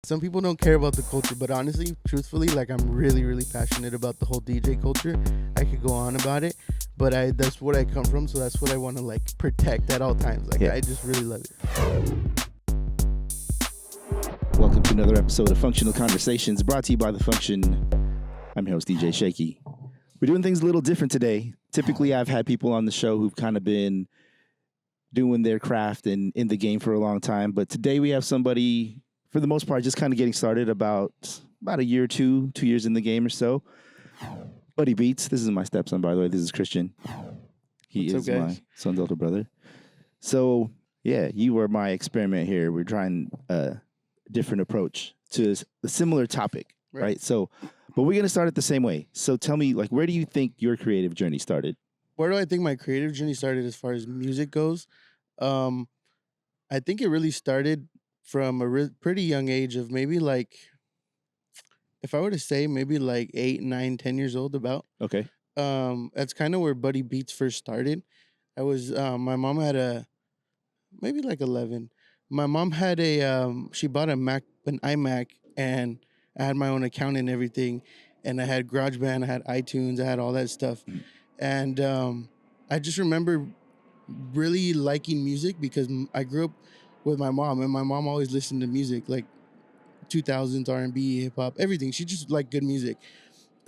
Some people don't care about the culture, but honestly, truthfully, like I'm really, really passionate about the whole DJ culture. I could go on about it, but that's what I come from, so that's what I want to like protect at all times. Like I just really love it. Welcome to another episode of Functional Conversations, brought to you by The Function. I'm your host, DJ Shaky. We're doing things a little different today. Typically, I've had people on the show who've kind of been doing their craft and in the game for a long time, but today we have somebody, for the most part, just kind of getting started about a year or 2 years in the game or so. Buddy Beats. This is my stepson, by the way. This is Christian. He is my son's older brother. So, yeah, you were my experiment here. We're trying a different approach to a similar topic, right? So, but we're going to start it the same way. So tell me, like, where do you think your creative journey started? Where do I think my creative journey started as far as music goes? I think it really started from a pretty young age of maybe like, if I were to say maybe like 8, 9, 10 years old about. Okay. That's kind of where Buddy Beats first started. I was, my mom had maybe like 11. My mom had she bought an iMac, and I had my own account and everything. And I had GarageBand, I had iTunes, I had all that stuff. And I just remember really liking music because I grew up with my mom, and my mom always listened to music, like 2000s, R&B, hip-hop, everything. She just liked good music.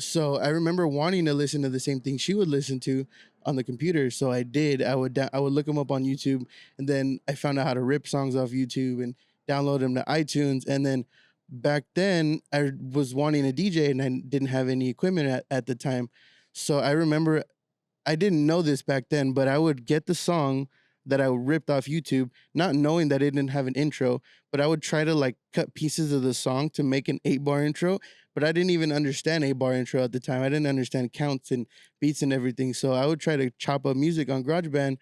So I remember wanting to listen to the same thing she would listen to on the computer. So I did. I would look them up on YouTube, and then I found out how to rip songs off YouTube and download them to iTunes. And then back then I was wanting a DJ, and I didn't have any equipment at the time. So I remember, I didn't know this back then, but I would get the song that I ripped off YouTube, not knowing that it didn't have an intro, but I would try to like cut pieces of the song to make an 8-bar intro, but I didn't even understand 8-bar intro at the time. I didn't understand counts and beats and everything. So I would try to chop up music on GarageBand.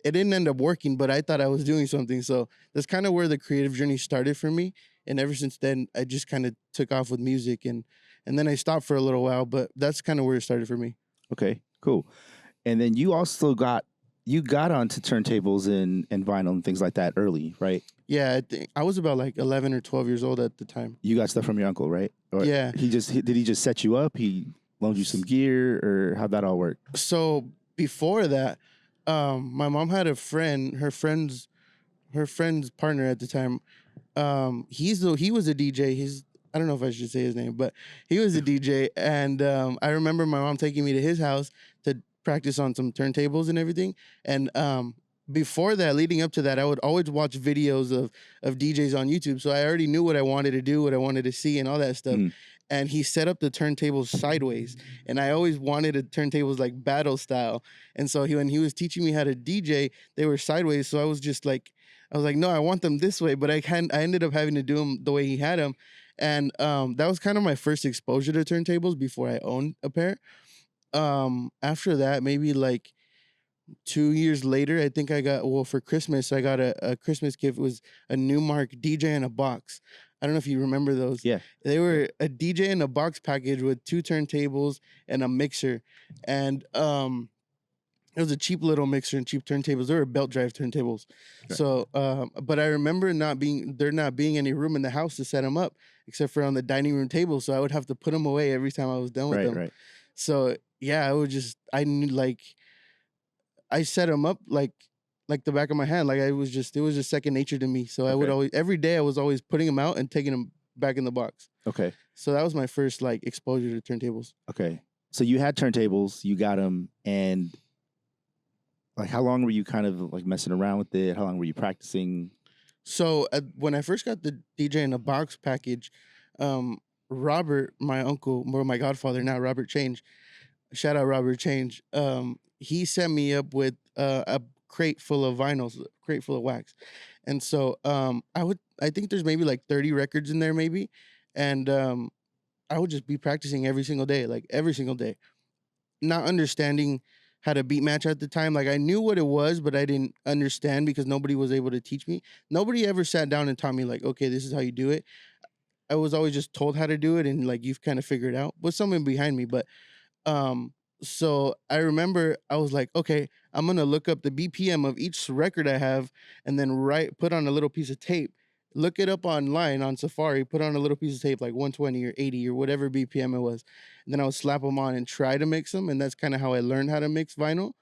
It didn't end up working, but I thought I was doing something. So that's kind of where the creative journey started for me. And ever since then, I just kind of took off with music, and then I stopped for a little while, but that's kind of where it started for me. Okay, cool. And then you also got onto turntables and vinyl and things like that early, right? Yeah, I think I was about like 11 or 12 years old at the time. You got stuff from your uncle, right? Or yeah. Did he just set you up? He loaned you some gear, or how'd that all work? So before that, my mom had a friend, her friend's partner at the time. He was a DJ. I don't know if I should say his name, but he was a DJ. And I remember my mom taking me to his house to practice on some turntables and everything. And before that, leading up to that, I would always watch videos of DJs on YouTube. So I already knew what I wanted to do, what I wanted to see, and all that stuff. And he set up the turntables sideways. And I always wanted turntables like battle style. And so when he was teaching me how to DJ, they were sideways. So I was like, no, I want them this way. But I ended up having to do them the way he had them. And that was kind of my first exposure to turntables before I owned a pair. After that, maybe like 2 years later, I think for Christmas, I got a Christmas gift. It was a Newmark DJ in a box. I don't know if you remember those. Yeah. They were a DJ in a box package with 2 turntables and a mixer. And it was a cheap little mixer and cheap turntables. They were belt drive turntables. Right. So, but I remember there not being any room in the house to set them up, except for on the dining room table. So I would have to put them away every time I was done with them. Right. So yeah, I knew, like, I set them up like the back of my hand. Like it was just second nature to me. So okay. Every day I was always putting them out and taking them back in the box. Okay. So that was my first like exposure to turntables. Okay. So you had turntables, you got them, and like how long were you kind of like messing around with it? How long were you practicing? So when I first got the DJ in a box package, Robert, my uncle, or my godfather now, Robert Change, shout out Robert Change. He set me up with a crate full of vinyls, a crate full of wax. And so I think there's maybe like 30 records in there maybe. And I would just be practicing every single day, not understanding how to beat match at the time. Like I knew what it was, but I didn't understand because nobody was able to teach me. Nobody ever sat down and taught me like, okay, this is how you do it. I was always just told how to do it, and like you've kind of figured it out with someone behind me. But so I remember I was like, okay, I'm gonna look up the BPM of each record I have, and then put on a little piece of tape look it up online on Safari, put on a little piece of tape like 120 or 80 or whatever BPM it was, and then I would slap them on and try to mix them, and that's kind of how I learned how to mix vinyl.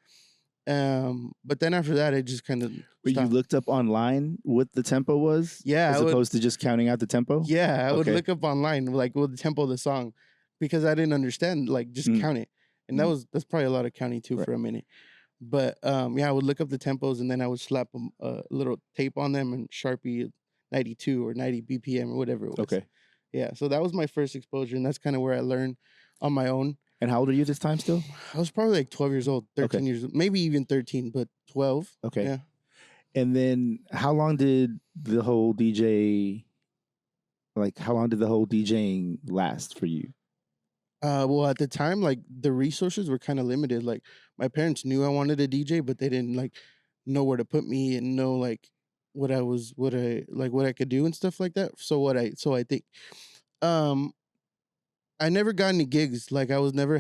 But then after that, it just kind of But you looked up online what the tempo was, Yeah, as opposed to just counting out the tempo. Yeah, I would Okay. look up online like what the tempo of the song, because I didn't understand, like just count it, and that's probably a lot of counting too for a minute. But yeah, I would look up the tempos and then I would slap a little tape on them and Sharpie 92 or 90 BPM or whatever it was. Okay. Yeah, so that was my first exposure, and that's kind of where I learned on my own. And how old are you at this time still? I was probably like 12 years old, 13 years old, maybe even 13, but 12. Okay. Yeah. And then how long did the whole DJing last for you? Well, at the time, like the resources were kind of limited. Like my parents knew I wanted a DJ, but they didn't like know where to put me and know like what I could do and stuff like that. So I think, I never got any gigs. Like I never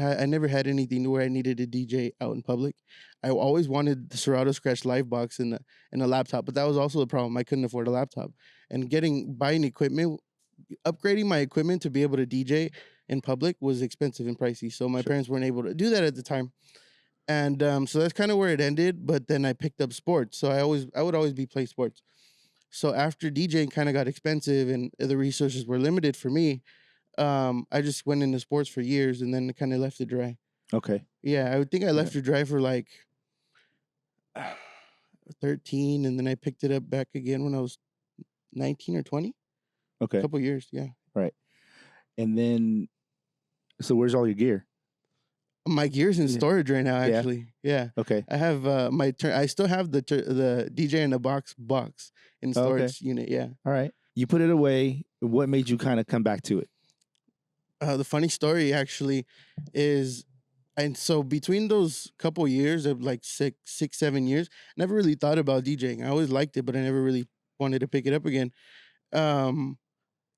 had anything where I needed a DJ out in public. I always wanted the Serato Scratch Live box and a laptop, but that was also the problem. I couldn't afford a laptop, and buying equipment, upgrading my equipment to be able to DJ in public was expensive and pricey. So my parents weren't able to do that at the time. And so that's kind of where it ended. But then I picked up sports. So I would always be playing sports. So after DJing kind of got expensive and the resources were limited for me, I just went into sports for years and then kind of left it dry. Okay. Yeah, I would think I left it dry for like 13, and then I picked it up back again when I was 19 or 20. Okay. A couple years, yeah. Right. And then, so where's all your gear? My gear's in storage right now, actually. Yeah. Okay. I have I still have the DJ in the box in storage unit. Yeah. All right. You put it away. What made you kind of come back to it? The funny story actually is, and so between those couple years of like 7 years, I never really thought about DJing. I always liked it, but I never really wanted to pick it up again.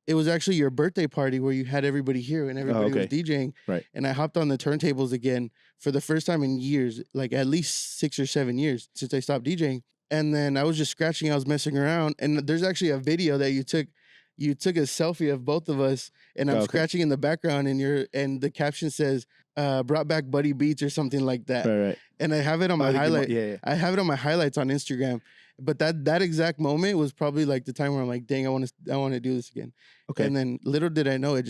It was actually your birthday party where you had everybody here and everybody was DJing. Right. And I hopped on the turntables again for the first time in years, like at least 6 or 7 years since I stopped DJing. And then I was just scratching, I was messing around. And there's actually a video that you took a selfie of both of us, and I'm scratching in the background, and the caption says, brought back Buddy Beats or something like that. Right. And I have it on my highlight. I have it on my highlights on Instagram. But that exact moment was probably like the time where I'm like, dang, I want to do this again. Okay. And then little did I know, it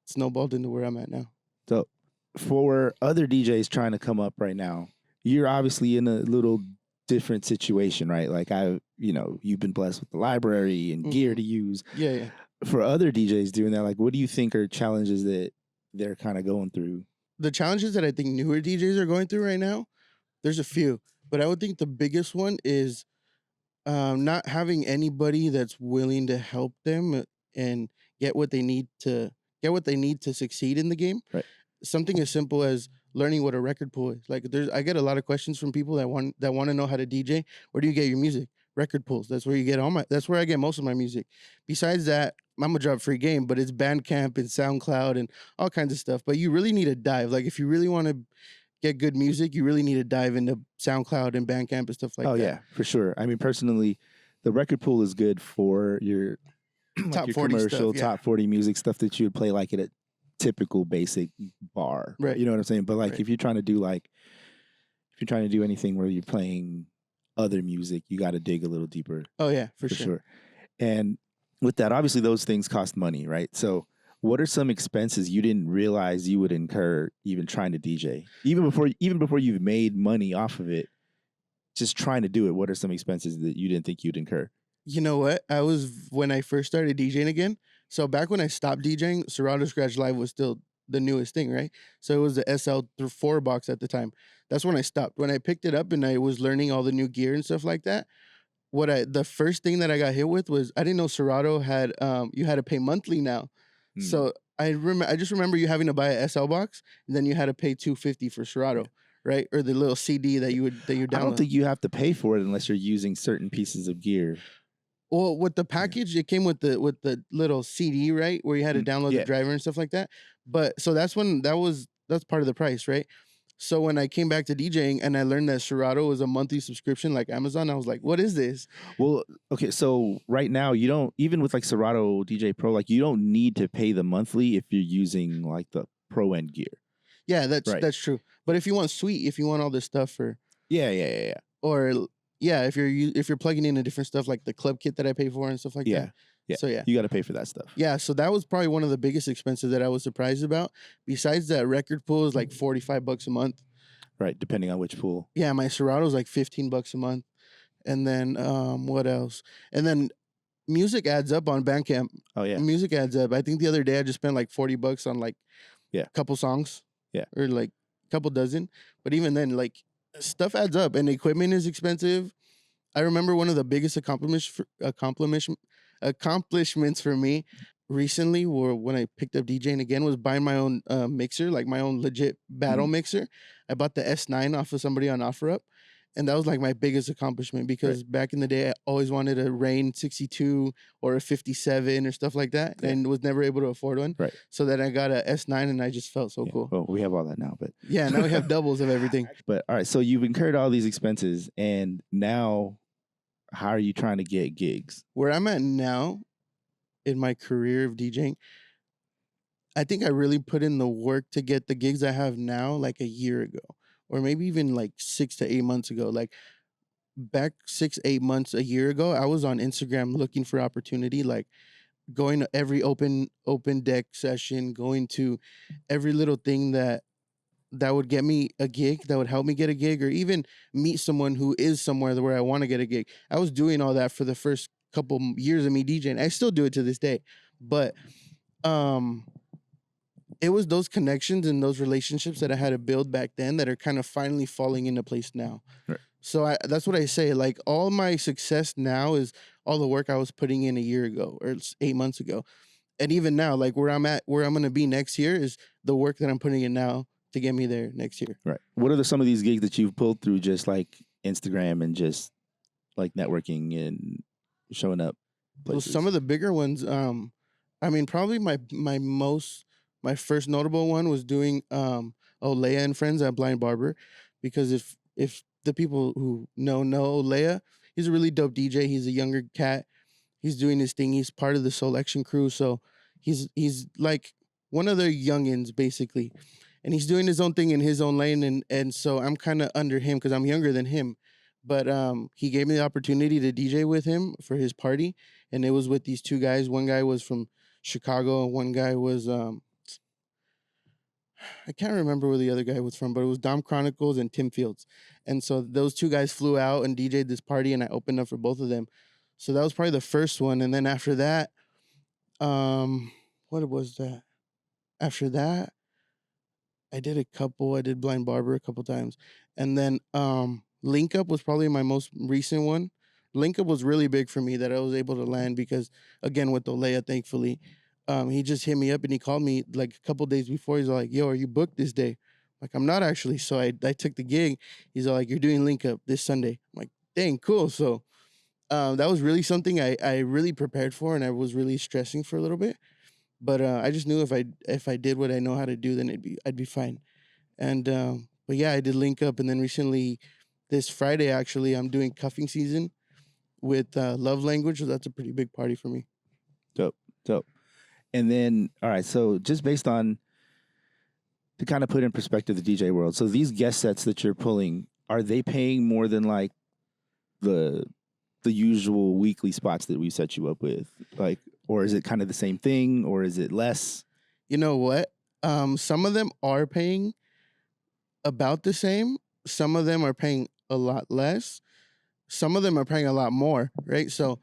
snowballed into where I'm at now. So for other DJs trying to come up right now, you're obviously in a little different situation, right? Like you've been blessed with the library and gear to use. Yeah. For other DJs doing that, like what do you think are challenges that they're kind of going through? The challenges that I think newer DJs are going through right now, there's a few, but I would think the biggest one is not having anybody that's willing to help them and get what they need to succeed in the game. Right. Something as simple as learning what a record pool is. Like I get a lot of questions from people that want to know how to DJ. Where do you get your music? Record pools. That's where that's where I get most of my music. Besides that, I'm gonna drop free game, but it's Bandcamp and SoundCloud and all kinds of stuff. But you really need to dive. Like if you really want to get good music, you really need to dive into SoundCloud and Bandcamp and stuff like that. Oh yeah, for sure. I mean, personally, the record pool is good for your top your 40 commercial, stuff, top 40 music stuff that you would play like at a typical basic bar. Right. You know what I'm saying? But like if you're trying to do anything where you're playing other music, you got to dig a little deeper. Oh yeah, for sure. And with that, obviously those things cost money, right? So what are some expenses you didn't realize you would incur even trying to DJ? Even before you've made money off of it, just trying to do it, what are some expenses that you didn't think you'd incur? You know what? When I first started DJing again, so back when I stopped DJing, Serato Scratch Live was still the newest thing, right? So it was the SL4 box at the time. That's when I stopped. When I picked it up and I was learning all the new gear and stuff like that, the first thing that I got hit with was I didn't know Serato had you had to pay monthly now. So I just remember you having to buy a SL box, and then you had to pay $250 for Serato, right? Or the little CD that you download. I don't think you have to pay for it unless you're using certain pieces of gear. Well, with the package, it came with the little CD, right, where you had to download the driver and stuff like that. But so that's part of the price, right? So when I came back to DJing and I learned that Serato was a monthly subscription like Amazon, I was like, what is this? Well, okay, so right now you don't, even with like Serato DJ Pro, like you don't need to pay the monthly if you're using like the Pro End gear. Yeah, Right. that's true. But if you want Suite, if you want all this stuff for Yeah. or yeah, if you're plugging in a different stuff like the club kit that I pay for and stuff like Yeah. that. Yeah. So yeah. You got to pay for that stuff. Yeah, so that was probably one of the biggest expenses that I was surprised about. Besides that, record pool is like $45 a month. Right, depending on which pool. Yeah, my Serato is like $15 a month. And then what else? And then music adds up on Bandcamp. Oh yeah. Music adds up. I think the other day I just spent like $40 on like a couple songs. Yeah. Or like a couple dozen. But even then, like stuff adds up and equipment is expensive. I remember one of the biggest accomplishments for me recently were when I picked up DJing again was buying my own mixer, like my own legit battle mixer. I bought the S9 off of somebody on OfferUp. And that was like my biggest accomplishment because back in the day, I always wanted a Rain 62 or a 57 or stuff like that and was never able to afford one. Right. So then I got a S9 and I just felt so cool. Well, we have all that now, but yeah, now we have doubles of everything. But all right, so you've incurred all these expenses and now how are you trying to get gigs? Where I'm at now in my career of DJing, I think I really put in the work to get the gigs I have now like a year ago. Or maybe even like 6 to 8 months ago. Like back 6-8 months, a year ago, I was on Instagram looking for opportunity, like going to every open deck session, going to every little thing that would get me a gig, that would help me get a gig, or even meet someone who is somewhere where I want to get a gig. I was doing all that for the first couple years of me DJing. I still do it to this day, but it was those connections and those relationships that I had to build back then that are kind of finally falling into place now. Right. So that's what I say. Like all my success now is all the work I was putting in a year ago or 8 months ago. And even now, like where I'm going to be next year is the work that I'm putting in now to get me there next year. Right. What are some of these gigs that you've pulled through just like Instagram and just like networking and showing up places? Well, some of the bigger ones, I mean, probably my first notable one was doing Olea and Friends at Blind Barber, because if the people who know Olea, he's a really dope DJ. He's a younger cat. He's doing his thing. He's part of the Selection crew, so he's like one of their youngins basically, and he's doing his own thing in his own lane, and so I'm kind of under him because I'm younger than him, but he gave me the opportunity to DJ with him for his party, and it was with these two guys. One guy was from Chicago, and one guy was I can't remember where the other guy was from, but it was Dom Chronicles and Tim Fields. And so those two guys flew out and DJ'd this party, and I opened up for both of them. So that was probably the first one. And then after that, what was that? After that, I did Blind Barber a couple times. And then Link Up was probably my most recent one. Link Up was really big for me that I was able to land because, again, with Olea, thankfully, he just hit me up and he called me like a couple days before. He's like, yo, are you booked this day? I'm like, I'm not actually. So I took the gig. He's like, you're doing Link Up this Sunday. I'm like, dang, cool. So that was really something I really prepared for, and I was really stressing for a little bit. But I just knew if I did what I know how to do, then I'd be fine. And but yeah, I did Link Up, and then recently, this Friday actually, I'm doing cuffing season with Love Language. So that's a pretty big party for me. Dope. And then, all right, so just based on, to kind of put in perspective the DJ world, so these guest sets that you're pulling, are they paying more than like the usual weekly spots that we set you up with? Like, or is it kind of the same thing, or is it less? You know what? Some of them are paying about the same. Some of them are paying a lot less. Some of them are paying a lot more, right? So,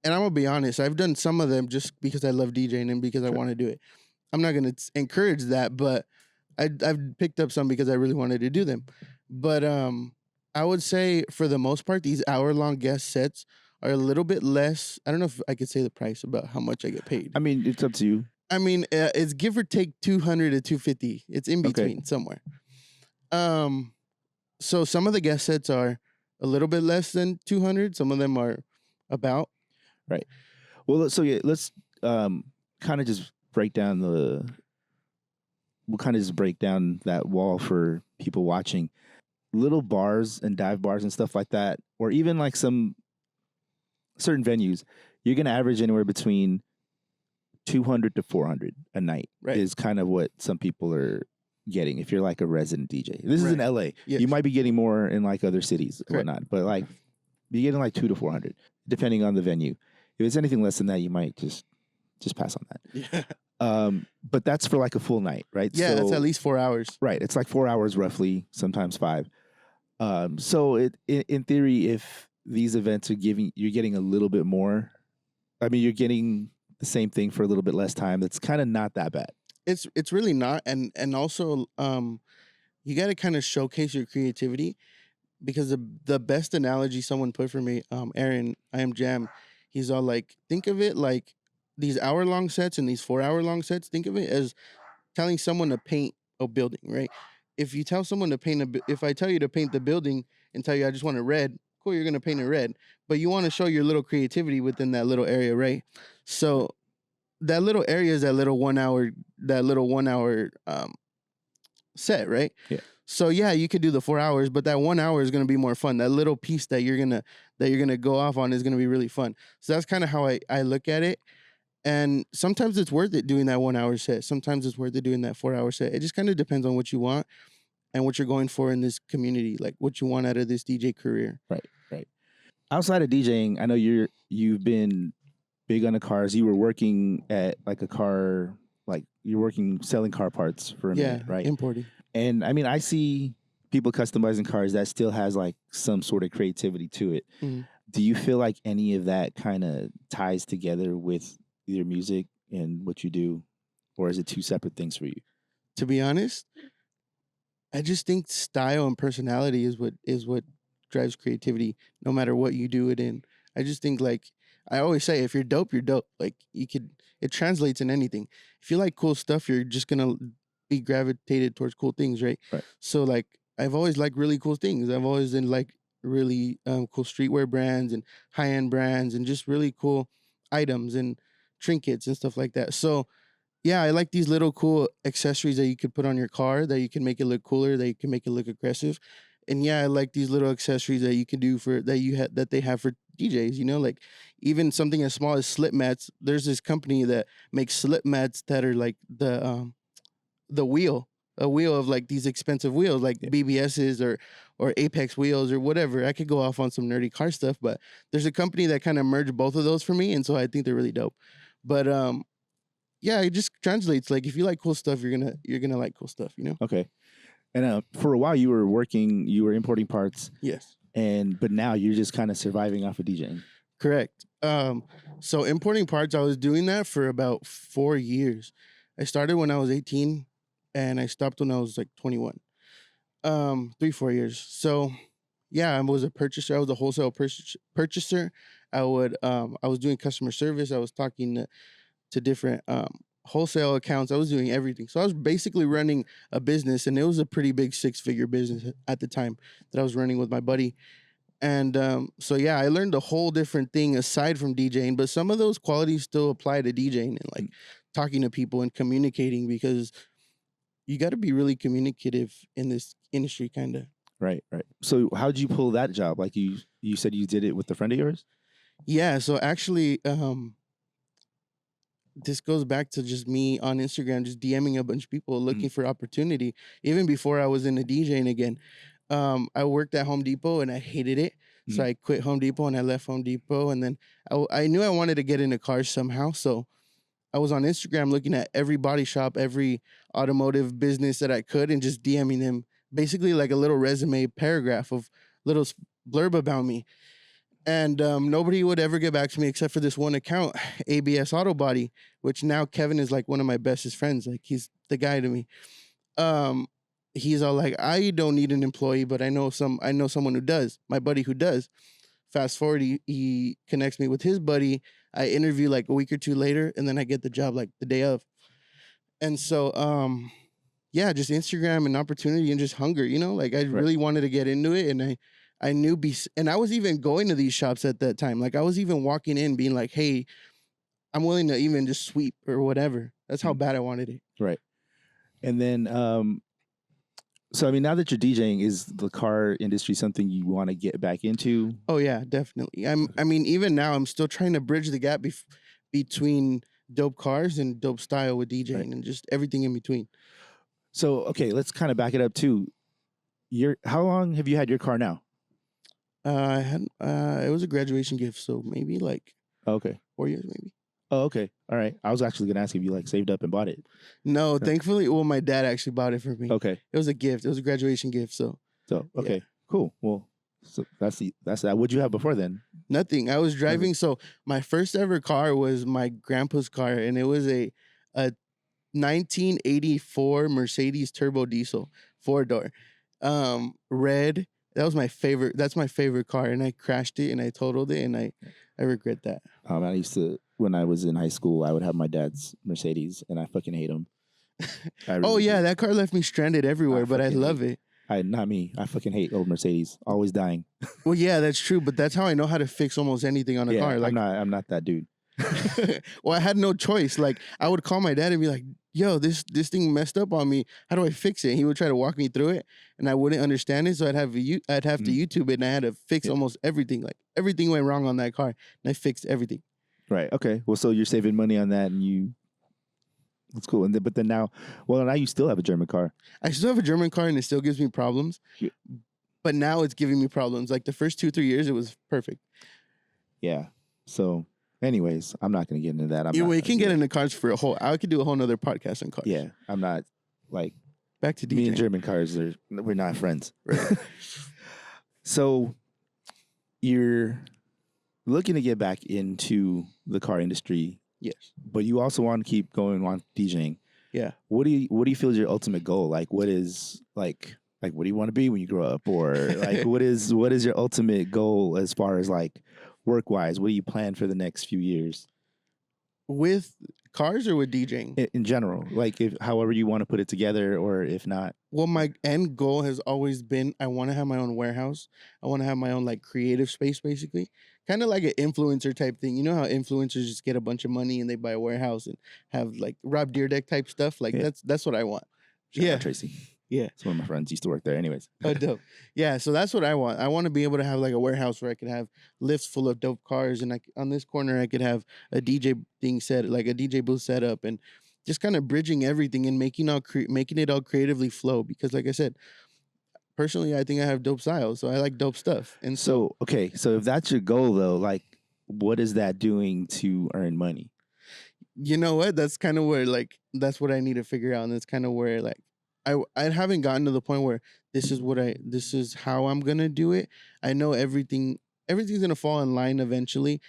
and I'm gonna be honest, I've done some of them just because I love DJing and because I want to do it. I'm not gonna encourage that, but I've picked up some because I really wanted to do them. But I would say for the most part, these hour-long guest sets are a little bit less. I don't know if I could say the price about how much I get paid. I mean, it's up to you. I mean, it's give or take $200 to $250. It's in between somewhere. So some of the guest sets are a little bit less than $200. Some of them are about. Right. Well, so yeah, let's kind of just break down we'll kind of just break down that wall for people watching. Little bars and dive bars and stuff like that, or even like some certain venues, you're going to average anywhere between 200 to 400 a night is kind of what some people are getting if you're like a resident DJ. This is in LA. Yes. You might be getting more in like other cities and whatnot, but like you're getting like 200 to 400 depending on the venue. If it's anything less than that, you might just pass on that. Yeah. But that's for like a full night, right? Yeah, that's at least 4 hours. Right. It's like 4 hours roughly, sometimes 5. So in theory, if these events are you're getting a little bit more, I mean, you're getting the same thing for a little bit less time. That's kind of not that bad. It's really not, and also you got to kind of showcase your creativity, because the best analogy someone put for me, Aaron, I Am Jam, he's all like, think of it like these hour-long sets and these 4-hour-long sets. Think of it as telling someone to paint a building, right? If you tell someone to paint if I tell you to paint the building and tell you I just want it red, cool, you're gonna paint it red, but you want to show your little creativity within that little area, right? So that little area is that little 1 hour set, right? Yeah. So yeah, you could do the 4 hours, but that 1 hour is gonna be more fun. That little piece that you're gonna go off on is gonna be really fun. So that's kind of how I look at it. And sometimes it's worth it doing that 1 hour set. Sometimes it's worth it doing that 4 hour set. It just kind of depends on what you want and what you're going for in this community, like what you want out of this DJ career. Right. Outside of DJing, I know you've been big on the cars. You were working at like a car, like you're working selling car parts for a minute, right? Importing. And I mean, I see people customizing cars that still has like some sort of creativity to it. Mm-hmm. Do you feel like any of that kind of ties together with your music and what you do, or is it two separate things for you? To be honest, I just think style and personality is what drives creativity, no matter what you do it in. I just think, like I always say, if you're dope, you're dope. Like it translates in anything. If you like cool stuff, you're just gonna be gravitated towards cool things, right? So like I've always liked really cool things. I've always been like really cool streetwear brands and high-end brands and just really cool items and trinkets and stuff like that. So yeah, I like these little cool accessories that you could put on your car, that you can make it look cooler, that you can make it look aggressive. And yeah, I like these little accessories that you can do that they have for DJs, you know, like even something as small as slip mats. There's this company that makes slip mats that are like a wheel of like these expensive wheels, like BBS's or Apex wheels or whatever. I could go off on some nerdy car stuff, but there's a company that kind of merged both of those for me, and so I think they're really dope. But yeah, it just translates. Like if you like cool stuff, you're gonna like cool stuff, you know? Okay. And for a while you were importing parts. Yes. But now you're just kind of surviving off of DJing. Correct. So importing parts, I was doing that for about 4 years. I started when I was 18 and I stopped when I was like 21. 3-4 years. So yeah, I was a purchaser. I was a wholesale purchaser. I was doing customer service. I was talking to different wholesale accounts. I was doing everything. So I was basically running a business, and it was a pretty big 6-figure business at the time that I was running with my buddy. And so yeah, I learned a whole different thing aside from DJing, but some of those qualities still apply to DJing and like talking to people and communicating, because you got to be really communicative in this industry, kind of. Right. So how'd you pull that job? Like you said you did it with a friend of yours? Yeah. So actually, this goes back to just me on Instagram, just DMing a bunch of people looking for opportunity. Even before I was into DJing again, I worked at Home Depot and I hated it. So I quit Home Depot and I left Home Depot. And then I knew I wanted to get into cars somehow. So I was on Instagram looking at every body shop, every automotive business that I could, and just DMing them basically like a little resume paragraph of little blurb about me. And nobody would ever get back to me except for this one account, ABS Auto Body, which now Kevin is like one of my bestest friends. Like he's the guy to me. He's all like, I don't need an employee, but I know someone who does. My buddy who does. Fast forward, he connects me with his buddy. I interview like a week or two later, and then I get the job like the day of. And so, yeah, just Instagram and opportunity and just hunger, you know, like I really wanted to get into it, and I knew, and I was even going to these shops at that time. Like I was even walking in being like, hey, I'm willing to even just sweep or whatever. That's how bad I wanted it. Right. And then, so I mean, now that you're DJing, is the car industry something you want to get back into? Oh yeah, definitely. I mean, even now, I'm still trying to bridge the gap between dope cars and dope style with DJing Right. and just everything in between. So, okay, let's kind of back it up too. How long have you had your car now? I had it was a graduation gift, so maybe like Okay. 4 years, maybe. Oh, okay. All right. I was actually gonna ask if you like saved up and bought it. No, thankfully, well, my dad actually bought it for me. Okay. It was a gift. It was a graduation gift. So okay, yeah. Cool. Well, so that's that. What'd you have before then? Nothing. I was driving. So my first ever car was my grandpa's car, and it was a 1984 Mercedes turbo diesel 4-door, red. That was my favorite. That's my favorite car, and I crashed it and I totaled it, and I regret that. I used to, when I was in high school, I would have my dad's Mercedes, and I fucking hate him. Oh yeah, that car left me stranded everywhere, but I love it. Not me. I fucking hate old Mercedes. Always dying. Well, yeah, that's true, but that's how I know how to fix almost anything on a car. Like, I'm not that dude. well, I had no choice. Like, I would call my dad and be like, "Yo, this thing messed up on me. How do I fix it?" And he would try to walk me through it, and I wouldn't understand it, so I'd have to YouTube it, and I had to fix almost everything. Like, everything went wrong on that car, and I fixed everything. Right. Okay. Well, so you're saving money on that, and that's cool. But then now you still have a German car. I still have a German car, and it still gives me problems. Yeah. But now it's giving me problems. Like the first 2-3 years, it was perfect. Yeah. So, anyways, I'm not going to get into that. We can get into cars for I could do a whole nother podcast on cars. Yeah. I'm not like back to DJing. Me and German cars we're not friends. Right. So you're looking to get back into the car industry. Yes. But you also want to keep going on DJing. Yeah. What do you feel is your ultimate goal? Like what is like what do you want to be when you grow up? Or like what is your ultimate goal as far as like work wise? What do you plan for the next few years? With cars or with DJing? In general. Like however you want to put it together, or if not. Well, my end goal has always been I want to have my own warehouse. I want to have my own like creative space, basically. Kind of like an influencer type thing. You know how influencers just get a bunch of money and they buy a warehouse and have like Rob Deerdeck type stuff? Like that's what I want. Shout out Tracy. Yeah. It's one of my friends used to work there anyways. Oh, dope. Yeah, so that's what I want. I want to be able to have like a warehouse where I could have lifts full of dope cars, and on this corner I could have a DJ thing set, like a DJ booth set up, and just kind of bridging everything and making it all creatively flow. Because like I said, personally, I think I have dope styles, so I like dope stuff. And so okay, so if that's your goal though, like what is that doing to earn money? You know what? That's kind of where like that's what I need to figure out, and that's kind of where like I haven't gotten to the point where this is how I'm gonna do it. I know everything's gonna fall in line eventually.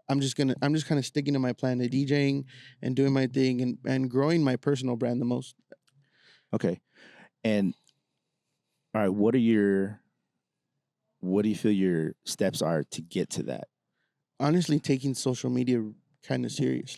I'm just kind of sticking to my plan of DJing and doing my thing and growing my personal brand the most. Okay. And all right, what do you feel your steps are to get to that? Honestly, taking social media kind of serious,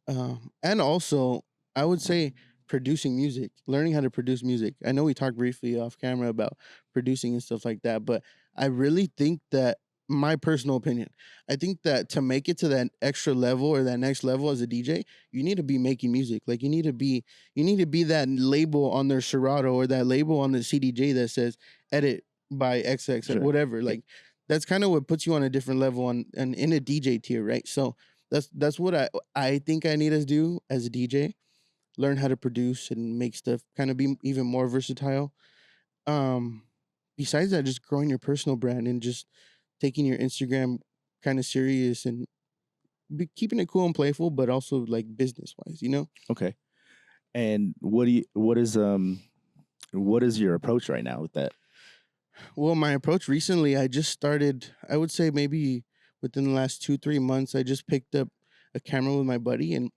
and also I would say producing music, learning how to produce music. I know we talked briefly off camera about producing and stuff like that, but I really think that, my personal opinion, I think that to make it to that extra level or that next level as a DJ, you need to be making music. Like you need to be that label on their Serato or that label on the CDJ that says edit by XX Sure. or whatever. Like that's kind of what puts you on a different level and in a DJ tier, right? So that's what I think I need to do as a DJ. Learn how to produce and make stuff, kind of be even more versatile. Besides that, just growing your personal brand and just taking your Instagram kind of serious and keeping it cool and playful, but also like business wise, you know? Okay. And what is your approach right now with that? Well, my approach recently, I just started, I would say maybe within the last 2-3 months, I just picked up a camera with my buddy and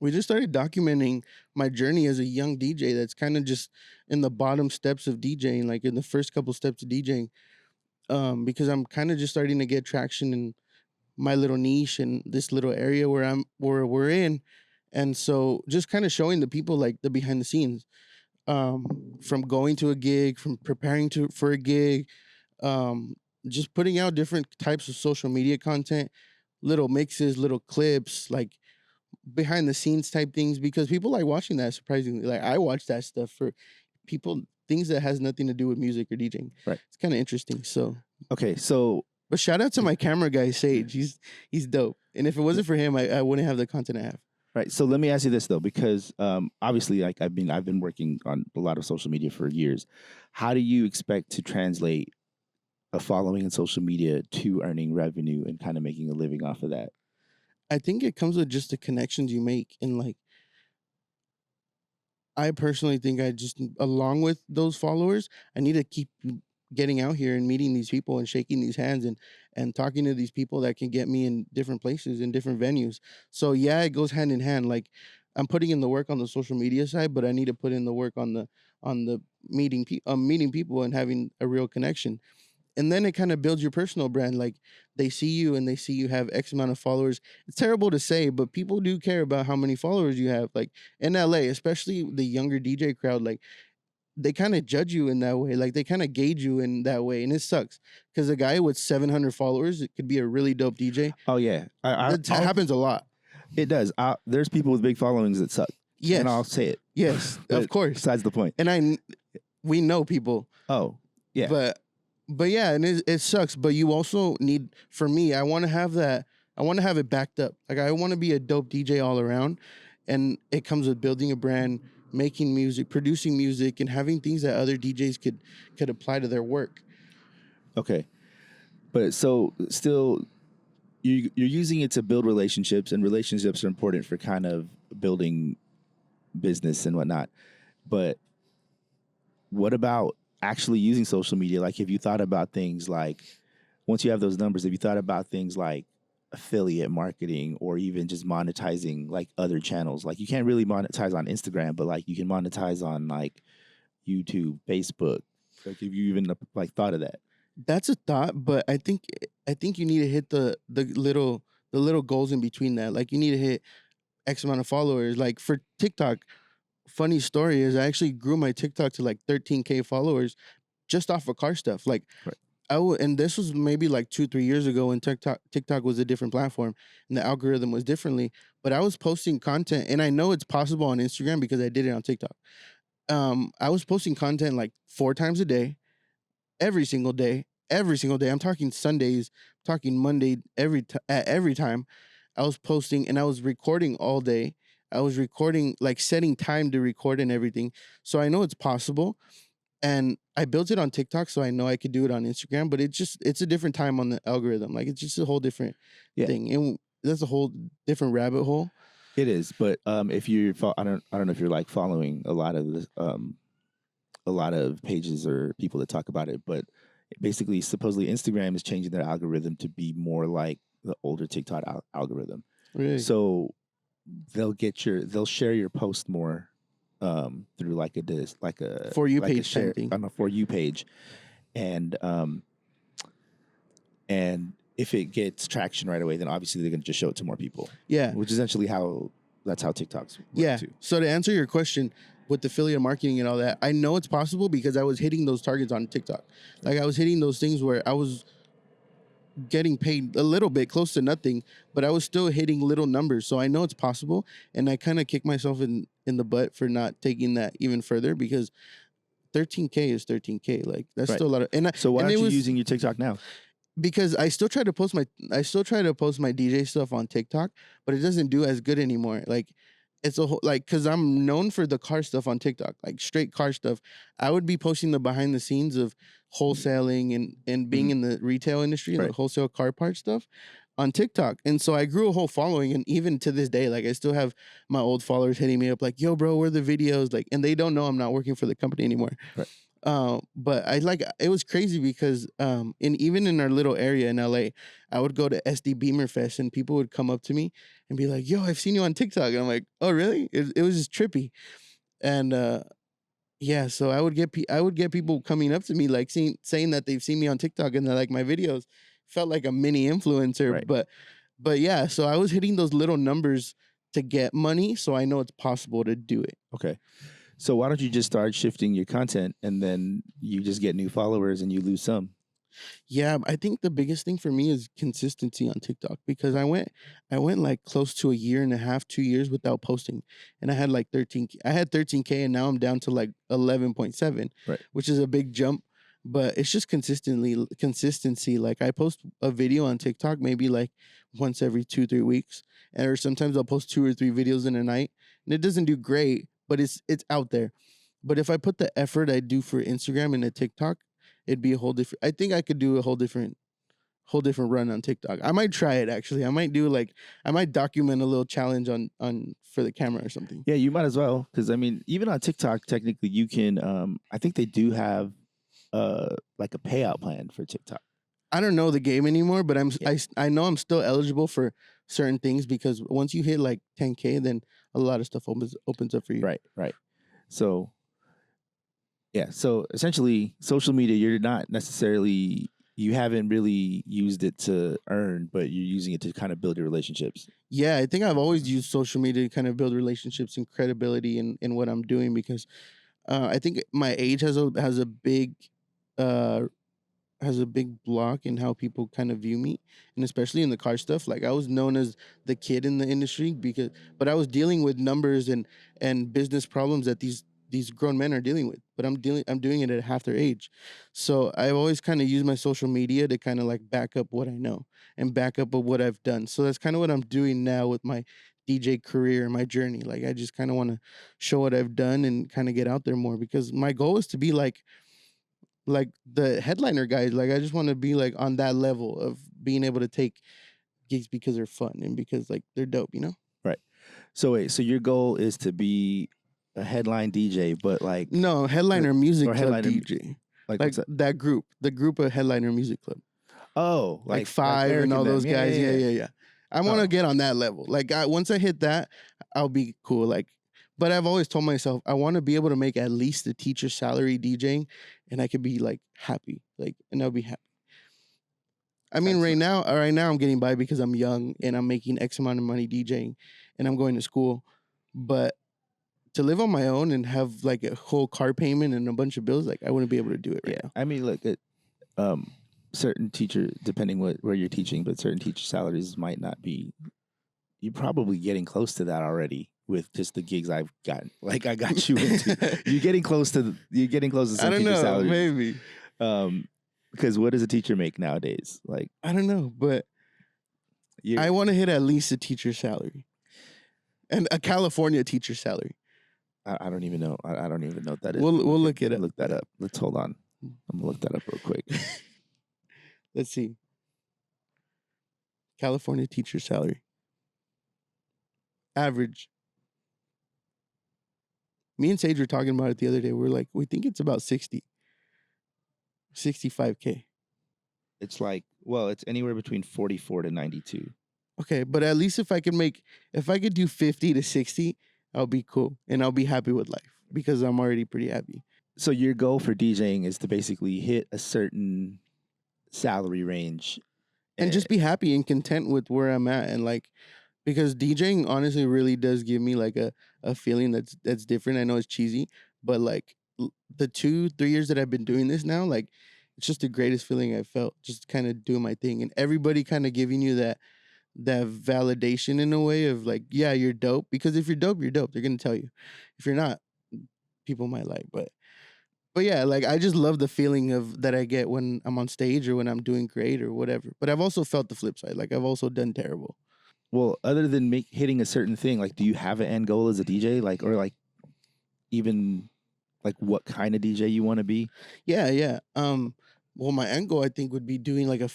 we just started documenting my journey as a young DJ that's kind of just in the bottom steps of DJing, like in the first couple steps of DJing, because I'm kind of just starting to get traction in my little niche and this little area where we're in. And so just kind of showing the people like the behind the scenes, from going to a gig, from preparing for a gig, just putting out different types of social media content, little mixes, little clips, like behind the scenes type things because people like watching that. Surprisingly, like I watch that stuff for people things that has nothing to do with music or DJing. Right. It's kind of interesting. So Okay, so but shout out to my camera guy Sage. He's dope. And if it wasn't for him, I wouldn't have the content I have. right. So let me ask you this though, because obviously, like I've been working on a lot of social media for years. How do you expect to translate a following in social media to earning revenue and kind of making a living off of that? I think it comes with just the connections you make and like I personally think I just along with those followers, I need to keep getting out here and meeting these people and shaking these hands and talking to these people that can get me in different places in different venues. So yeah, it goes hand in hand. Like I'm putting in the work on the social media side, but I need to put in the work on the meeting people and having a real connection. And then it kind of builds your personal brand. Like they see you and they see you have X amount of followers. It's terrible to say, but people do care about how many followers you have. Like in LA, especially the younger DJ crowd, like they kind of judge you in that way. Like they kind of gauge you in that way. And it sucks because a guy with 700 followers, it could be a really dope DJ. Oh yeah, That happens a lot. It does. There's people with big followings that suck. Yes. And I'll say it. Yes, of course. Besides the point. And we know people. Oh, yeah. But yeah, and it sucks. But you also need, for me, I want to have that. I want to have it backed up. Like I want to be a dope DJ all around, and it comes with building a brand, making music, producing music, and having things that other DJs could apply to their work. Okay, but so still, you're using it to build relationships, and relationships are important for kind of building business and whatnot. But what about actually using social media? Like, have you thought about things like, once you have those numbers, have you thought about things like affiliate marketing or even just monetizing like other channels? Like you can't really monetize on Instagram, but like you can monetize on like YouTube, Facebook. Like have you even like thought of that? That's a thought, but I think you need to hit the little goals in between that. Like you need to hit X amount of followers. Like for TikTok, funny story is I actually grew my TikTok to like 13K followers just off of car stuff. Like right. And this was maybe like 2-3 years ago when TikTok was a different platform and the algorithm was differently. But I was posting content, and I know it's possible on Instagram because I did it on TikTok. I was posting content like 4 times a day, every single day. I'm talking Sundays, talking Monday, at every time. I was posting and I was recording all day. I was recording, like setting time to record and everything. So I know it's possible. And I built it on TikTok, so I know I could do it on Instagram, but it's a different time on the algorithm. Like it's just a whole different thing. And that's a whole different rabbit hole. It is. But if you're, I don't know if you're like following a lot of pages or people that talk about it, but basically, supposedly Instagram is changing their algorithm to be more like the older TikTok algorithm. Really? So they'll share your post more through like a For You like page share thing. on a For You page, and if it gets traction right away, then obviously they're going to just show it to more people. Yeah, which is essentially that's how TikToks work too. So to answer your question, with affiliate marketing and all that, I know it's possible because I was hitting those targets on TikTok. Like I was hitting those things where I was getting paid a little bit, close to nothing, but I was still hitting little numbers. So I know it's possible, and I kind of kick myself in the butt for not taking that even further because 13K is 13K. Like that's still a lot of. So why aren't you using your TikTok now? Because I still try to post my DJ stuff on TikTok, but it doesn't do as good anymore. Like it's a whole, like, cause I'm known for the car stuff on TikTok, like straight car stuff. I would be posting the behind the scenes of wholesaling and being in the retail industry, like wholesale car part stuff on TikTok. And so I grew a whole following. And even to this day, like I still have my old followers hitting me up like, yo, bro, where are the videos? Like, and they don't know I'm not working for the company anymore. Right. But it was crazy because even in our little area in LA, I would go to SD Beamer Fest and people would come up to me and be like, yo, I've seen you on TikTok. And I'm like, oh, really? It was just trippy. And yeah, so I would get people coming up to me like saying that they've seen me on TikTok and they like my videos. Felt like a mini influencer. Right. But yeah, so I was hitting those little numbers to get money, so I know it's possible to do it. Okay. So why don't you just start shifting your content and then you just get new followers and you lose some? Yeah, I think the biggest thing for me is consistency on TikTok because I went like close to a year and a half, 2 years without posting, and I had like 13. I had 13K, and now I'm down to like 11.7, Right. which is a big jump. But it's just consistency. Like I post a video on TikTok maybe like once every 2-3 weeks, or sometimes I'll post 2 or 3 videos in a night, and it doesn't do great, but it's out there. But if I put the effort I do for Instagram and a TikTok, it'd be a whole different. I think I could do a whole different run on TikTok. I might try it actually. I might document a little challenge on for the camera or something. Yeah, you might as well, because I mean, even on TikTok, technically, you can. I think they do have like a payout plan for TikTok. I don't know the game anymore, but Yeah. I know I'm still eligible for certain things because once you hit like 10K, then a lot of stuff opens up for you. Right. So, yeah. So essentially, social media, you're not necessarily, you haven't really used it to earn, but you're using it to kind of build your relationships. Yeah, I think I've always used social media to kind of build relationships and credibility in what I'm doing because I think my age has a big uh, has a big block in how people kind of view me, and especially in the car stuff. Like I was known as the kid in the industry but I was dealing with numbers and business problems that these grown men are dealing with, but I'm doing it at half their age. So I've always kind of used my social media to kind of like back up what I know and back up of what I've done. So that's kind of what I'm doing now with my DJ career and my journey. Like I just kind of want to show what I've done and kind of get out there more because my goal is to be like the headliner guys. Like I just want to be like on that level of being able to take gigs because they're fun and because like they're dope, you know? Right. So wait, so your goal is to be a headline DJ, but like No, headliner music or club headliner DJ. like Like what's that? that group, the group of headliner music club. Oh, Like Five Eric and all them. those guys. Yeah. I want Oh. to get on that level. Like once I hit that, I'll be cool. Like, but I've always told myself I want to be able to make at least the teacher salary DJing, and I could be like happy. Like, and I'll be happy. I mean, That's right now I'm getting by because I'm young and I'm making X amount of money DJing, and I'm going to school. But to live on my own and have like a whole car payment and a bunch of bills, like I wouldn't be able to do it right now. I mean, look at certain teacher, depending where you're teaching, but certain teacher salaries might not be. You're probably getting close to that already with just the gigs I've gotten. Like I got you into. You're getting close to some I don't teacher know, salaries. maybe. Because what does a teacher make nowadays? Like I don't know, but I want to hit at least a teacher salary and a California teacher salary. I don't even know. I don't even know what that is. We'll look it up. Look that up. Let's hold on. I'm gonna look that up real quick. Let's see. California teacher salary. Average. Me and Sage were talking about it the other day. We're like, we think it's about 65K. It's like, well, it's anywhere between 44 to 92. Okay, but at least if I could do 50 to 60, I'll be cool and I'll be happy with life because I'm already pretty happy. So your goal for DJing is to basically hit a certain salary range and just be happy and content with where I'm at, and like because DJing honestly really does give me like a feeling that's different. I know it's cheesy, but like the 2-3 years that I've been doing this now, like it's just the greatest feeling I've felt, just kind of doing my thing and everybody kind of giving you that validation in a way of like, yeah, you're dope. Because if you're dope, you're dope. They're gonna tell you. If you're not, people might like. But yeah, like I just love the feeling of that I get when I'm on stage or when I'm doing great or whatever. But I've also felt the flip side. Like I've also done terrible. Well, other than hitting a certain thing, like, do you have an end goal as a DJ, like, or like, even like what kind of DJ you want to be? Yeah. Well, my end goal I think would be doing like a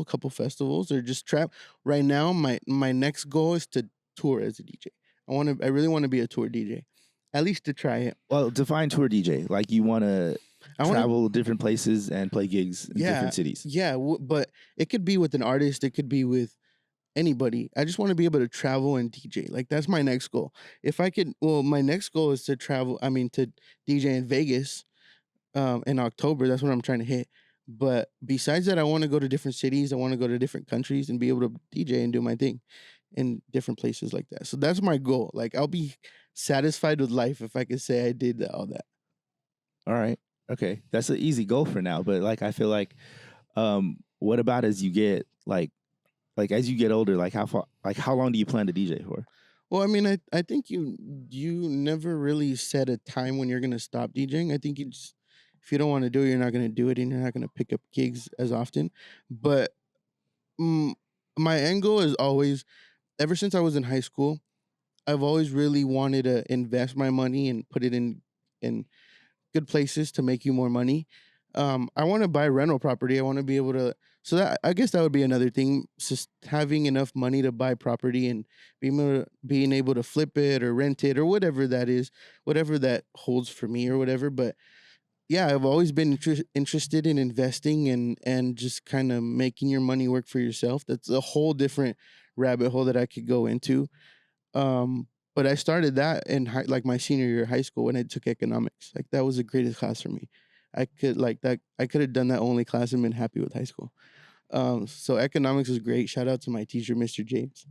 couple festivals, or just trap. Right now, my next goal is to tour as a DJ. I really want to be a tour DJ, at least to try it. Well, define tour DJ. Like you want to travel different places and play gigs in different cities. Yeah, but it could be with an artist. It could be with anybody. I just want to be able to travel and DJ. Like that's my next goal. If I could, well, my next goal is to travel. I mean, to DJ in Vegas, in October. That's what I'm trying to hit. But besides that, I want to go to different cities. I want to go to different countries and be able to DJ and do my thing in different places like that. So that's my goal. Like I'll be satisfied with life if I could say I did all that. All right. Okay. That's an easy goal for now. But like, I feel like What about as you get as you get older? Like how long do you plan to DJ for? Well, I mean, I think you never really set a time when you're gonna stop DJing. I think you just, if you don't want to do it, you're not gonna do it, and you're not gonna pick up gigs as often. But mm, my end goal is always, ever since I was in high school, I've always really wanted to invest my money and put it in good places to make you more money. I want to buy rental property. I want to be able to. So that, I guess that would be another thing. Just having enough money to buy property and being able to flip it or rent it or whatever that is, whatever that holds for me or whatever. But yeah, I've always been interested in investing and just kind of making your money work for yourself. That's a whole different rabbit hole that I could go into. But I started that in like my senior year of high school when I took economics. Like that was the greatest class for me. I could like that. I could have done that only class and been happy with high school. So economics was great. Shout out to my teacher, Mr. James.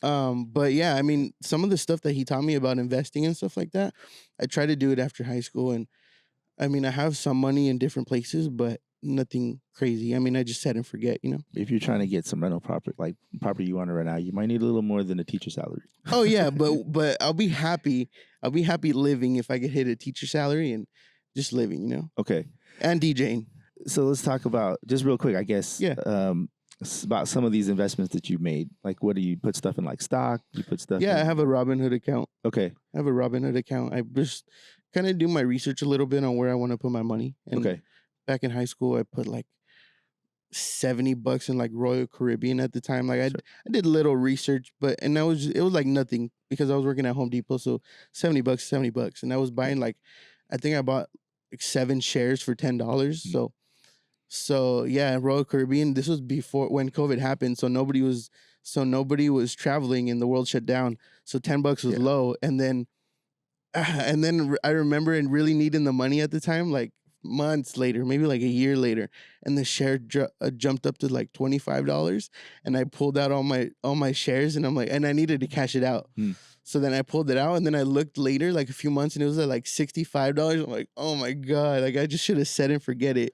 But yeah, I mean, some of the stuff that he taught me about investing and stuff like that, I tried to do it after high school. And I mean, I have some money in different places, but nothing crazy. I mean, I just set and forget, you know? If you're trying to get some rental property you want to rent out, you might need a little more than a teacher salary. Oh yeah, but I'll be happy. I'll be happy living if I could hit a teacher salary and just living, you know? Okay. And DJing. So let's talk about, just real quick, I guess. Yeah. About some of these investments that you made. Like, what do you put stuff in, like stock? You put stuff Yeah, in? I have a Robinhood account. Okay. I have a Robinhood account. I just kind of do my research a little bit on where I want to put my money. And Okay. back in high school, I put like $70 in like Royal Caribbean at the time. Like I did a little research, but and it was like nothing because I was working at Home Depot. So $70, and I was buying like, I think I bought like 7 shares for $10. Mm-hmm. So yeah, Royal Caribbean. This was before when COVID happened, so nobody was traveling and the world shut down. So $10 was low, and then I remember and really needing the money at the time, like months later, maybe like a year later, and the share jumped up to like $25, and I pulled out all my shares, and I'm like, and I needed to cash it out. So then I pulled it out, and then I looked later, like a few months, and it was at like $65. I'm like, oh my god, like I just should have set and forget it.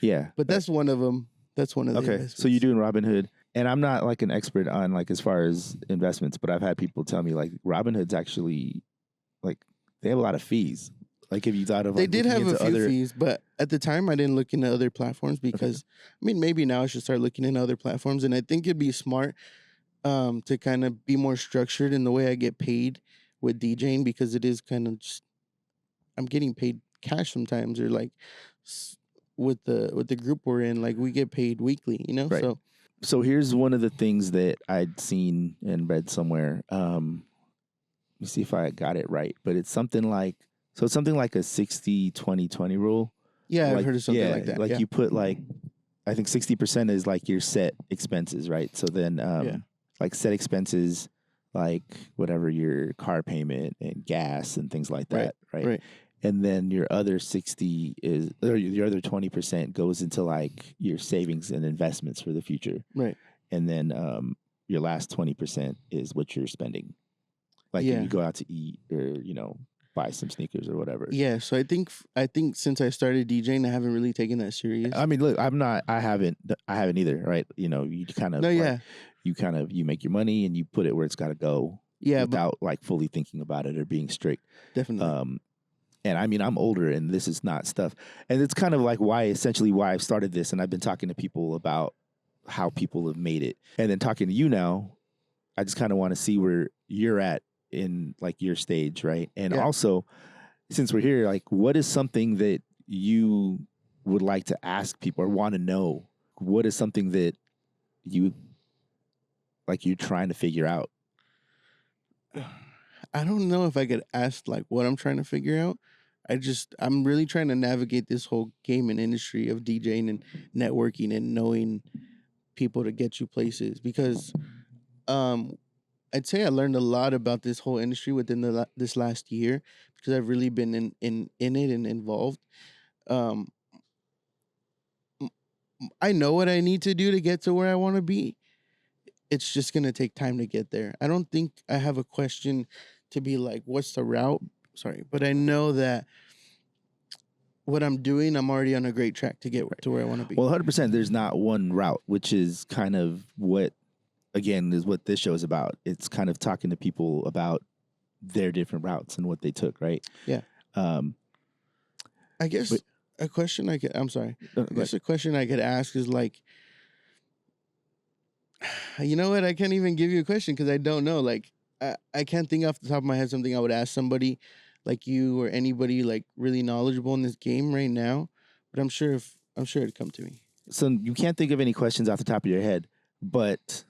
Yeah. But that's one of them. That's one of them. Okay. So you're doing Robinhood. And I'm not like an expert on like as far as investments, but I've had people tell me like Robinhood's actually like they have a lot of fees. Like if you thought of like, they did have a few fees, but at the time I didn't look into other platforms because I mean maybe now I should start looking into other platforms, and I think it'd be smart to kind of be more structured in the way I get paid with DJing, because it is kind of just, I'm getting paid cash sometimes, or like with the group we're in, like we get paid weekly, you know? Right. So here's one of the things that I'd seen and read somewhere. Let me see if I got it right, but it's something like a 60-20-20 rule. Yeah, like, I've heard of something like that. Like you put like, I think 60% is like your set expenses, right? So then like set expenses, like whatever your car payment and gas and things like that, right? And then your other 60 is, or your other 20% goes into like your savings and investments for the future. Right. And then your last 20% is what you're spending. Like if you go out to eat or, you know, buy some sneakers or whatever. Yeah. So I think since I started DJing, I haven't really taken that serious. I mean, look, I haven't either, right? You know, you kind of, you make your money and you put it where it's got to go. Yeah. Without like fully thinking about it or being strict. Definitely. And I mean, I'm older and this is not stuff. And it's kind of like why I've started this. And I've been talking to people about how people have made it. And then talking to you now, I just kind of want to see where you're at in like your stage, right? And also, since we're here, like what is something that you would like to ask people or want to know? What is something that you're trying to figure out? I don't know if I could ask like what I'm trying to figure out. I'm really trying to navigate this whole gaming industry of DJing and networking and knowing people to get you places, because I'd say I learned a lot about this whole industry within this last year, because I've really been in it and involved. I know what I need to do to get to where I want to be. It's just going to take time to get there. I don't think I have a question to be like, what's the route? Sorry, but I know that Well, I'm doing, I'm already on a great track to get to where I want to be. Well, 100%. There's not one route, which is kind of what, again, is what this show is about. It's kind of talking to people about their different routes and what they took, right? Yeah. I guess a question I could. I'm sorry. I guess a question I could ask is like, you know what? I can't even give you a question because I don't know. Like, I can't think off the top of my head something I would ask somebody like you or anybody like really knowledgeable in this game right now. But I'm sure it'd come to me. So you can't think of any questions off the top of your head, but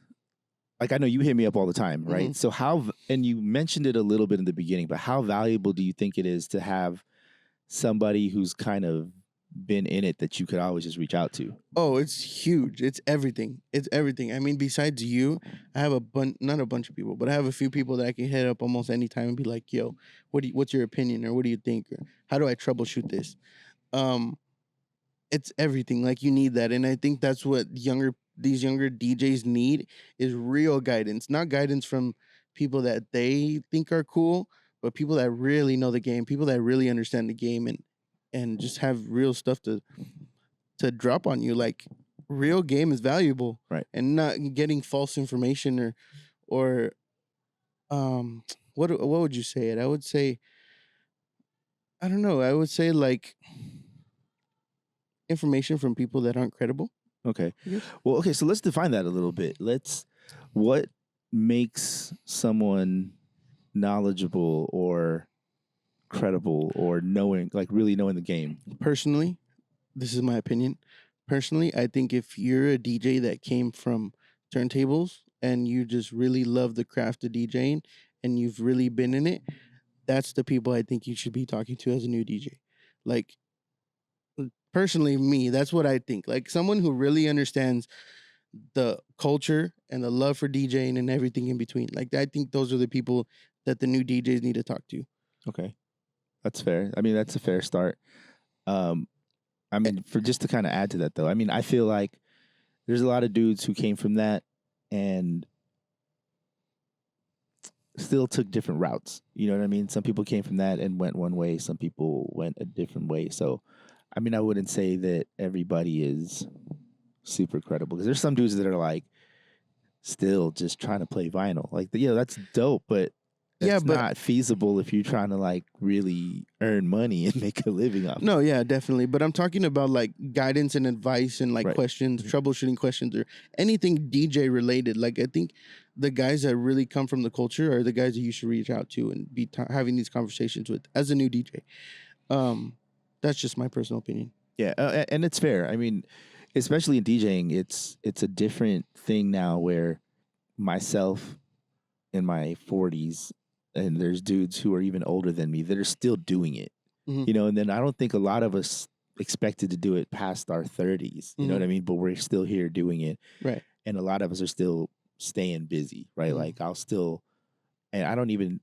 like I know you hit me up all the time, right? Mm-hmm. So and you mentioned it a little bit in the beginning, but how valuable do you think it is to have somebody who's kind of been in it that you could always just reach out to? Oh, it's huge. It's everything. It's everything. I mean, besides you, I have not a bunch of people, but I have a few people that I can hit up almost any time and be like, "Yo, what's your opinion, or what do you think, or how do I troubleshoot this?" It's everything. Like you need that, and I think that's what these younger DJs need is real guidance, not guidance from people that they think are cool, but people that really know the game, people that really understand the game, and just have real stuff to drop on you. Like real game is valuable, right? And not getting false information or what would you say it? I would say, I don't know. I would say like information from people that aren't credible. Okay. Well, okay. So let's define that a little bit. What makes someone knowledgeable or credible or really knowing the game? Personally, this is my opinion. Personally, I think if you're a DJ that came from turntables and you just really love the craft of DJing and you've really been in it, that's the people I think you should be talking to as a new DJ. Like, personally, me, that's what I think. Like, someone who really understands the culture and the love for DJing and everything in between. Like, I think those are the people that the new DJs need to talk to. Okay. That's fair. I mean, that's a fair start. I mean, for just to kind of add to that, though, I mean, I feel like there's a lot of dudes who came from that and still took different routes. You know what I mean? Some people came from that and went one way. Some people went a different way. So, I mean, I wouldn't say that everybody is super credible because there's some dudes that are like still just trying to play vinyl. Like, that's dope, but that's not feasible if you're trying to like really earn money and make a living off. No, yeah, definitely. But I'm talking about like guidance and advice and like questions, troubleshooting questions, or anything DJ related. Like I think the guys that really come from the culture are the guys that you should reach out to and be having these conversations with as a new DJ. That's just my personal opinion. Yeah, and it's fair. I mean, especially in DJing, it's a different thing now where myself in my 40s and there's dudes who are even older than me that are still doing it, and then I don't think a lot of us expected to do it past our 30s, you know what I mean? But we're still here doing it. Right. And a lot of us are still staying busy, right? Like and I don't even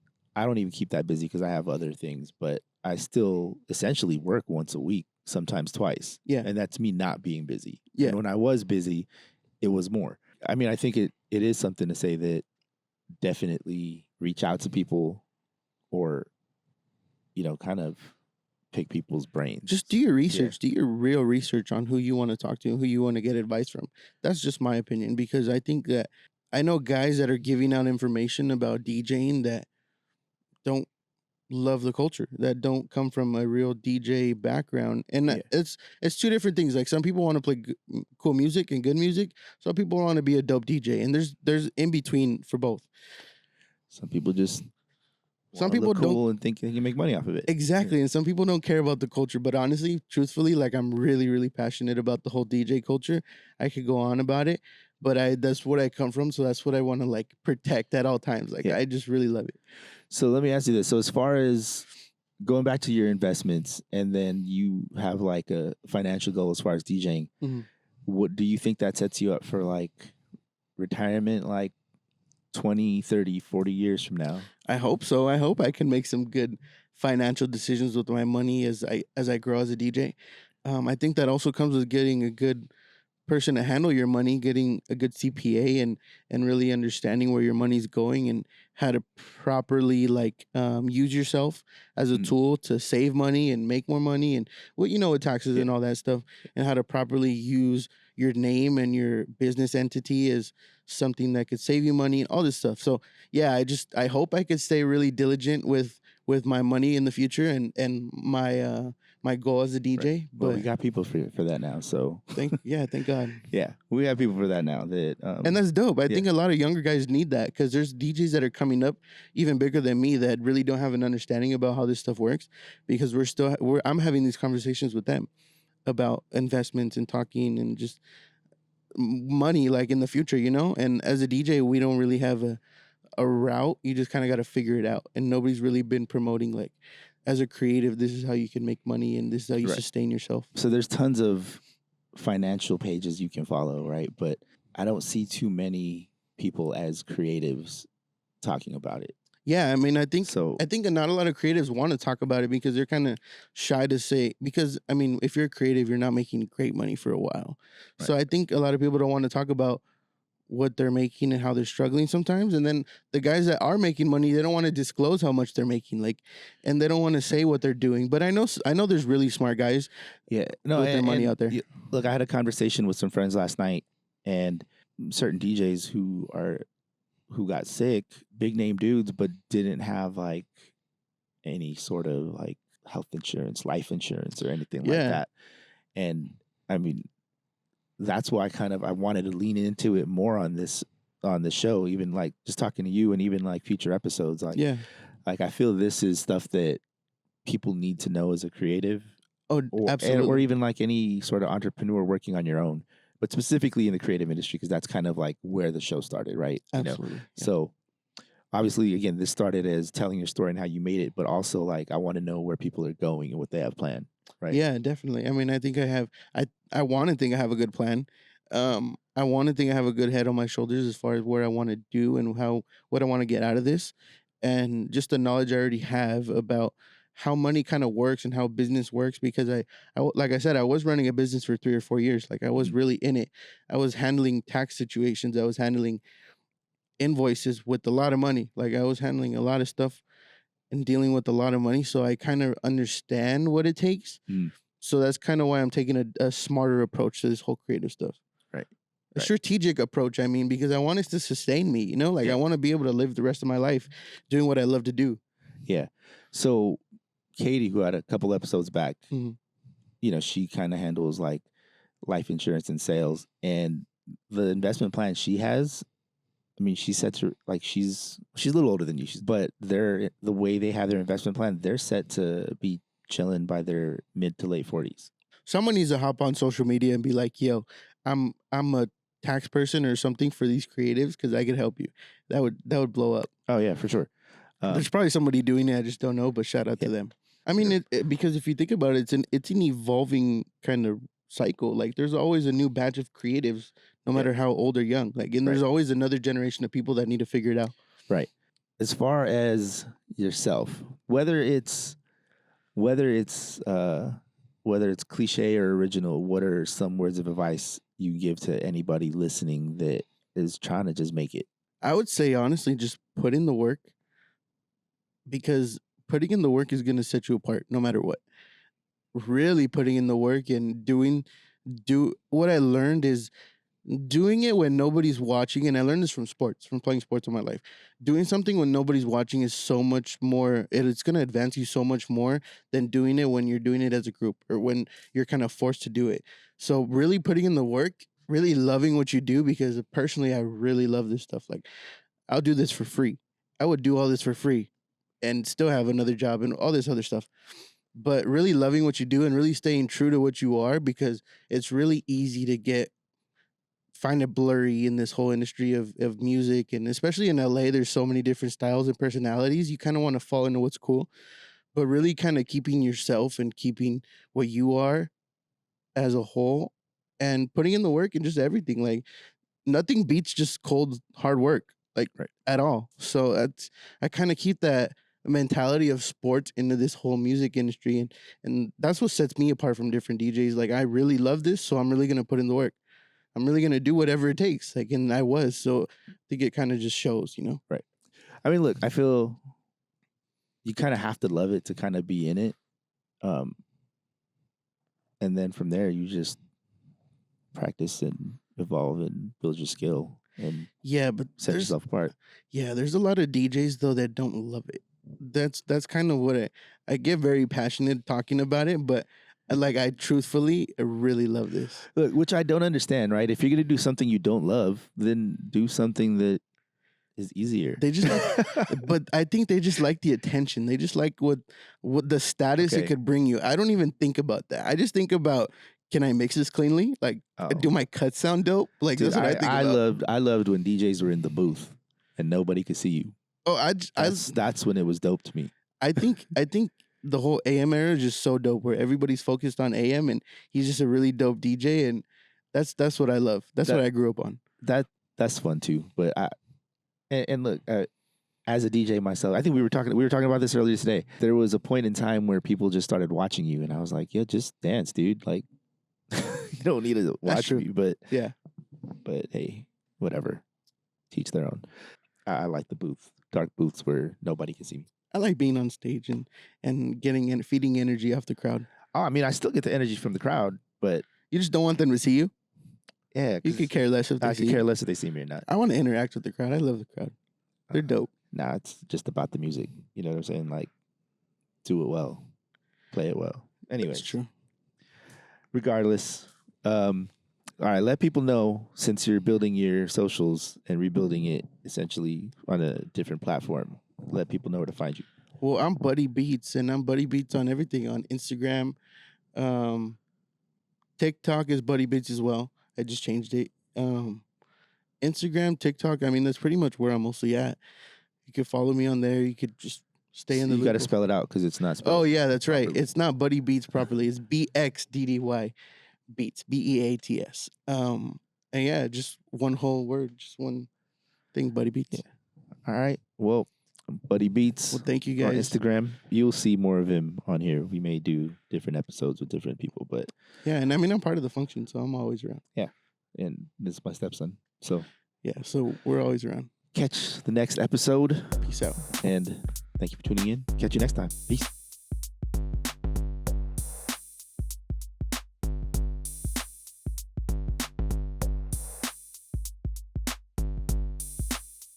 keep that busy because I have other things, but I still essentially work once a week, sometimes twice. Yeah. And that's me not being busy. Yeah. And when I was busy, it was more. I mean, I think it is something to say that definitely reach out to people or, kind of pick people's brains. Just do your research. Do your real research on who you want to talk to and who you want to get advice from. That's just my opinion because I think that I know guys that are giving out information about DJing that don't love the culture, that don't come from a real DJ background. And it's two different things. Like some people want to play cool music and good music. Some people want to be a dope DJ. And there's in between for both. Some people just look cool and think they can make money off of it. Exactly. And some people don't care about the culture. But honestly, truthfully, like I'm really, really passionate about the whole DJ culture. I could go on about it, but that's what I come from. So that's what I want to like protect at all times. Like I just really love it. So let me ask you this. So as far as going back to your investments and then you have like a financial goal as far as DJing, what do you think that sets you up for like retirement, like 20, 30, 40 years from now? I hope so. I hope I can make some good financial decisions with my money as I grow as a DJ. I think that also comes with getting a good person to handle your money, getting a good CPA and really understanding where your money's going and how to properly use yourself as a tool to save money and make more money and with taxes and all that stuff, and how to properly use your name and your business entity as something that could save you money and all this stuff. So yeah, I hope I could stay really diligent with my money in the future and my goal as a DJ. Right. Well, But we got people for that now. So thank God. Yeah, we have people for that now. And that's dope. I think a lot of younger guys need that, because there's DJs that are coming up even bigger than me that really don't have an understanding about how this stuff works, because I'm having these conversations with them about investments and talking and just money in the future, and as a DJ we don't really have a route. You just kind of got to figure it out, and nobody's really been promoting as a creative, this is how you can make money and this is how you sustain yourself. So there's tons of financial pages you can follow, right? But I don't see too many people as creatives talking about it. Yeah, I mean, I think not a lot of creatives want to talk about it because they're kind of shy to say, because I mean, if you're creative, you're not making great money for a while. Right. So I think a lot of people don't want to talk about what they're making and how they're struggling sometimes. And then the guys that are making money, they don't want to disclose how much they're making, and they don't want to say what they're doing. But I know there's really smart guys with their money out there. Look, I had a conversation with some friends last night, and certain DJs who got sick, big name dudes, but didn't have any sort of health insurance, life insurance, or anything like that. And I mean, that's why I wanted to lean into it more on this show, even just talking to you, and even future episodes. I feel this is stuff that people need to know as a creative. Oh, absolutely. Or even any sort of entrepreneur working on your own, but specifically in the creative industry, because that's kind of where the show started, right? Absolutely. Yeah. So obviously, again, this started as telling your story and how you made it, but also I want to know where people are going and what they have planned. Right. Yeah, definitely. I mean, I think I want to think I have a good plan. I want to think I have a good head on my shoulders as far as what I want to do and what I want to get out of this, and just the knowledge I already have about how money kind of works and how business works. Because I like I said, I was running a business for 3 or 4 years. I was really in it. I was handling tax situations. I was handling invoices with a lot of money. I was handling a lot of stuff and dealing with a lot of money, so I kind of understand what it takes. So that's kind of why I'm taking a smarter approach to this whole creative stuff. Right. A strategic approach, I mean, because I want it to sustain me, I want to be able to live the rest of my life doing what I love to do. Yeah. So Katie, who had a couple episodes back, she kind of handles life insurance and sales, and the investment plan she has, I mean, she sets her she's a little older than you, but the way they have their investment plan, they're set to be chilling by their mid to late 40s. Someone needs to hop on social media and be like, "Yo, I'm a tax person or something for these creatives because I could help you." That would blow up. Oh yeah, for sure. There's probably somebody doing it. I just don't know. But shout out to them. I mean, because if you think about it, it's an evolving kind of cycle. There's always a new batch of creatives, no matter how old or young. And there's always another generation of people that need to figure it out. Right. As far as yourself, whether it's cliche or original, what are some words of advice you give to anybody listening that is trying to just make it? I would say, honestly, just put in the work, because putting in the work is going to set you apart no matter what. Really putting in the work and what I learned is doing it when nobody's watching. And I learned this from playing sports in my life. Doing something when nobody's watching is so much more, it's going to advance you so much more than doing it when you're doing it as a group or when you're kind of forced to do it. So really putting in the work, really loving what you do, because personally, I really love this stuff. I'll do this for free. I would do all this for free and still have another job and all this other stuff. But really loving what you do and really staying true to what you are, because it's really easy to find it blurry in this whole industry of music. And especially in LA, there's so many different styles and personalities. You kind of want to fall into what's cool, but really kind of keeping yourself and keeping what you are as a whole and putting in the work and just everything. Nothing beats just cold, hard work, at all. So I kind of keep that mentality of sports into this whole music industry, and that's what sets me apart from different DJs. I really love this, so I'm really gonna put in the work. I'm really gonna do whatever it takes. Like, and I was. So I think it kind of just shows, you know. Right. I mean, look, I feel you kind of have to love it to kind of be in it. And then from there, you just practice and evolve and build your skill and but set yourself apart. Yeah, there's a lot of DJs though that don't love it. That's kind of what I get very passionate talking about it, but I truthfully really love this. Look, which I don't understand, right? If you're gonna do something you don't love, then do something that is easier. They just but I think they just like the attention. They just like what the status it could bring you. I don't even think about that. I just think about, can I mix this cleanly? Like, do my cuts sound dope? Like, dude, that's what I think about. I loved when DJs were in the booth and nobody could see you. Oh, that's when it was dope to me. I think the whole AM era is just so dope, where everybody's focused on AM, and he's just a really dope DJ, and that's what I love. That's what I grew up on. That's fun too. But and look, as a DJ myself, I think we were talking about this earlier today. There was a point in time where people just started watching you, and I was like, yeah, just dance, dude. Like, you don't need to watch me, but yeah. But hey, whatever. Teach their own. I like the booth, dark booths where nobody can see me. I like being on stage and getting and feeding energy off the crowd. Oh, I mean, I still get the energy from the crowd, but you just don't want them to see you. Yeah, you could care less if they see you. I could care less if they see me or not. I want to interact with the crowd. I love the crowd. They're dope. Nah, it's just about the music. You know what I'm saying? Like, do it well, play it well. Anyway, that's true. Regardless, all right. Let people know, since you're building your socials and rebuilding it essentially on a different platform. Let people know where to find you. Well, I'm Buddy Beats, and I'm Buddy Beats on everything, on Instagram. TikTok is Buddy Beats as well. I just changed it. Instagram, TikTok, I mean, that's pretty much where I'm mostly at. You could follow me on there. You could just stay in the loop. You got to spell it out because it's not spelled. Oh, yeah, that's right. Properly. It's not Buddy Beats properly. It's BXDDY Beats, BEATS. And yeah, just one whole word, just one thing, Buddy Beats. Yeah. All right. Well, Buddy Beats. Well, thank you guys. On Instagram. You'll see more of him on here. We may do different episodes with different people, but yeah, and I mean, I'm part of the function, so I'm always around. Yeah, and this is my stepson. So yeah, so we're always around. Catch the next episode. Peace out. And thank you for tuning in. Catch you next time. Peace.